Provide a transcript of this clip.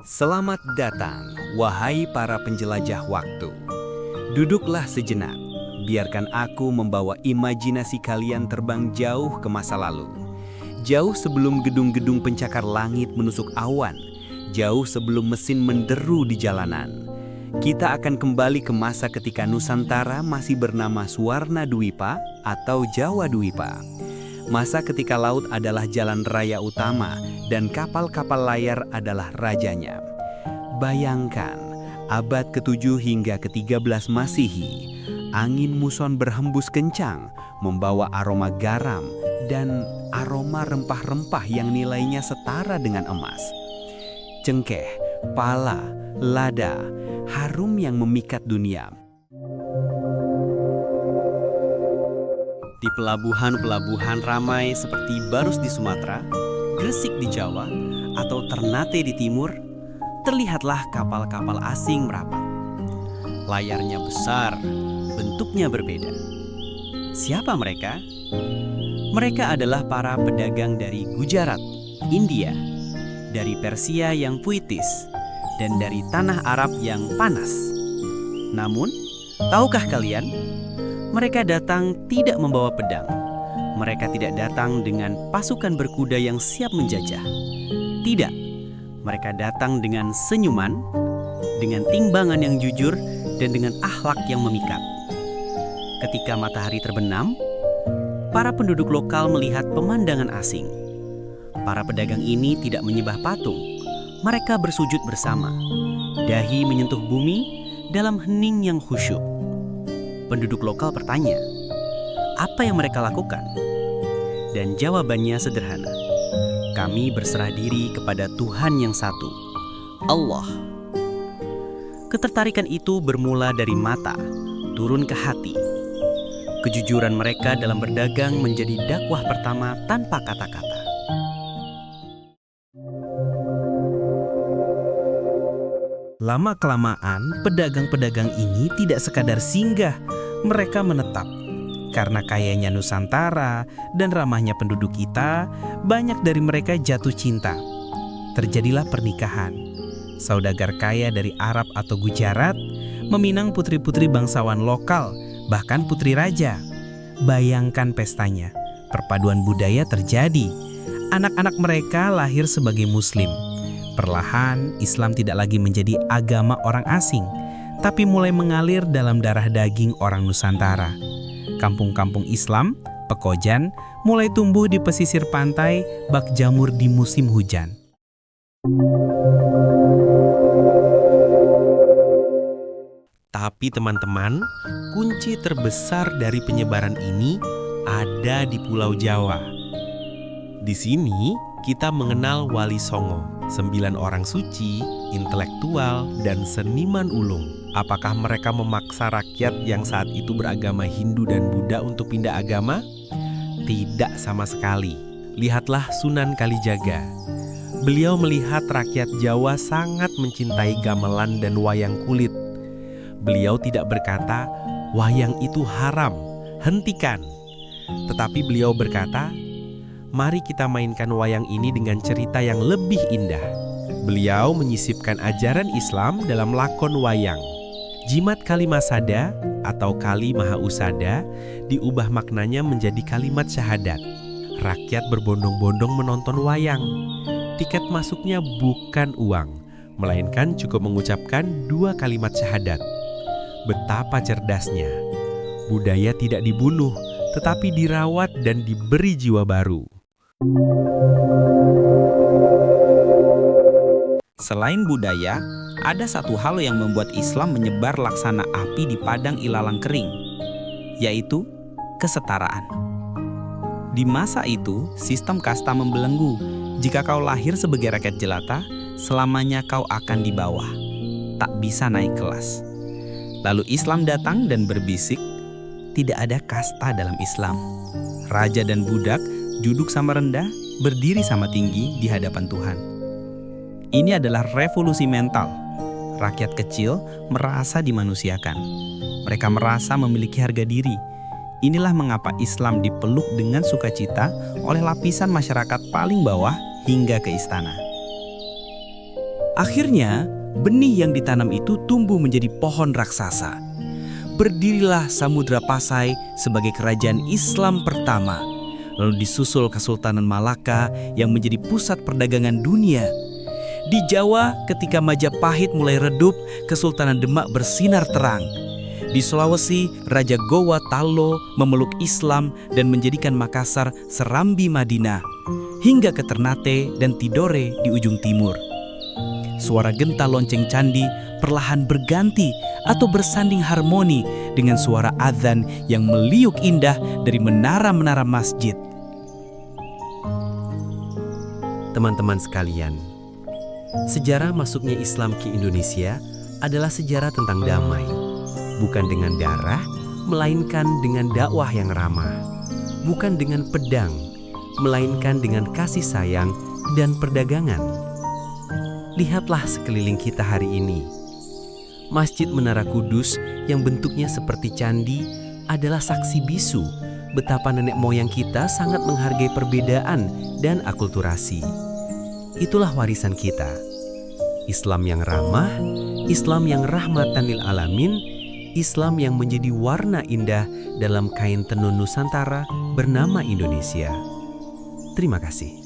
Selamat datang, wahai para penjelajah waktu. Duduklah sejenak, biarkan aku membawa imajinasi kalian terbang jauh ke masa lalu. Jauh sebelum gedung-gedung pencakar langit menusuk awan, jauh sebelum mesin menderu di jalanan. Kita akan kembali ke masa ketika Nusantara masih bernama Suwarna Dwipa atau Jawa Dwipa. Masa ketika laut adalah jalan raya utama dan kapal-kapal layar adalah rajanya. Bayangkan, abad ke-7 hingga ke-13 Masehi, angin muson berhembus kencang, membawa aroma garam dan aroma rempah-rempah yang nilainya setara dengan emas. Cengkeh, pala, lada, harum yang memikat dunia. Di pelabuhan-pelabuhan ramai seperti Barus di Sumatera, Gresik di Jawa, atau Ternate di Timur, terlihatlah kapal-kapal asing merapat. Layarnya besar, bentuknya berbeda. Siapa mereka? Mereka adalah para pedagang dari Gujarat, India, dari Persia yang puitis, dan dari tanah Arab yang panas. Namun, tahukah kalian? Mereka datang tidak membawa pedang. Mereka tidak datang dengan pasukan berkuda yang siap menjajah. Tidak, mereka datang dengan senyuman, dengan timbangan yang jujur, dan dengan akhlak yang memikat. Ketika matahari terbenam, para penduduk lokal melihat pemandangan asing. Para pedagang ini tidak menyembah patung. Mereka bersujud bersama. Dahi menyentuh bumi dalam hening yang khusyuk. Penduduk lokal bertanya, apa yang mereka lakukan? Dan jawabannya sederhana. Kami berserah diri kepada Tuhan yang satu, Allah. Ketertarikan itu bermula dari mata, turun ke hati. Kejujuran mereka dalam berdagang menjadi dakwah pertama tanpa kata-kata. Lama-kelamaan, pedagang-pedagang ini tidak sekadar singgah, mereka menetap. Karena kayanya Nusantara dan ramahnya penduduk kita, banyak dari mereka jatuh cinta. Terjadilah pernikahan. Saudagar kaya dari Arab atau Gujarat meminang putri-putri bangsawan lokal, bahkan putri raja. Bayangkan pestanya, perpaduan budaya terjadi. Anak-anak mereka lahir sebagai Muslim. Perlahan, Islam tidak lagi menjadi agama orang asing, tapi mulai mengalir dalam darah daging orang Nusantara. Kampung-kampung Islam, pekojan, mulai tumbuh di pesisir pantai, bak jamur di musim hujan. Tapi teman-teman, kunci terbesar dari penyebaran ini ada di Pulau Jawa. Di sini kita mengenal Wali Songo, 9 orang suci, intelektual, dan seniman ulung. Apakah mereka memaksa rakyat yang saat itu beragama Hindu dan Buddha untuk pindah agama? Tidak sama sekali. Lihatlah Sunan Kalijaga. Beliau melihat rakyat Jawa sangat mencintai gamelan dan wayang kulit. Beliau tidak berkata, wayang itu haram, hentikan. Tetapi beliau berkata, mari kita mainkan wayang ini dengan cerita yang lebih indah. Beliau menyisipkan ajaran Islam dalam lakon wayang. Jimat Kalimasada atau Kali Maha Usada diubah maknanya menjadi kalimat syahadat. Rakyat berbondong-bondong menonton wayang. Tiket masuknya bukan uang, melainkan cukup mengucapkan 2 kalimat syahadat. Betapa cerdasnya. Budaya tidak dibunuh, tetapi dirawat dan diberi jiwa baru. Selain budaya, ada satu hal yang membuat Islam menyebar laksana api di padang ilalang kering, yaitu kesetaraan. Di masa itu, sistem kasta membelenggu. Jika kau lahir sebagai rakyat jelata, selamanya kau akan di bawah, tak bisa naik kelas. Lalu Islam datang dan berbisik, tidak ada kasta dalam Islam. Raja dan budak duduk sama rendah, berdiri sama tinggi di hadapan Tuhan. Ini adalah revolusi mental. Rakyat kecil merasa dimanusiakan. Mereka merasa memiliki harga diri. Inilah mengapa Islam dipeluk dengan sukacita oleh lapisan masyarakat paling bawah hingga ke istana. Akhirnya, benih yang ditanam itu tumbuh menjadi pohon raksasa. Berdirilah Samudra Pasai sebagai kerajaan Islam pertama. Lalu disusul Kesultanan Malaka yang menjadi pusat perdagangan dunia. Di Jawa, ketika Majapahit mulai redup, Kesultanan Demak bersinar terang. Di Sulawesi, Raja Gowa Talo memeluk Islam dan menjadikan Makassar serambi Madinah, hingga ke Ternate dan Tidore di ujung timur. Suara genta lonceng candi perlahan berganti atau bersanding harmoni dengan suara azan yang meliuk indah dari menara-menara masjid. Teman-teman sekalian, sejarah masuknya Islam ke Indonesia adalah sejarah tentang damai. Bukan dengan darah, melainkan dengan dakwah yang ramah. Bukan dengan pedang, melainkan dengan kasih sayang dan perdagangan. Lihatlah sekeliling kita hari ini. Masjid Menara Kudus yang bentuknya seperti candi adalah saksi bisu betapa nenek moyang kita sangat menghargai perbedaan dan akulturasi. Itulah warisan kita. Islam yang ramah, Islam yang rahmatan lil alamin, Islam yang menjadi warna indah dalam kain tenun Nusantara bernama Indonesia. Terima kasih.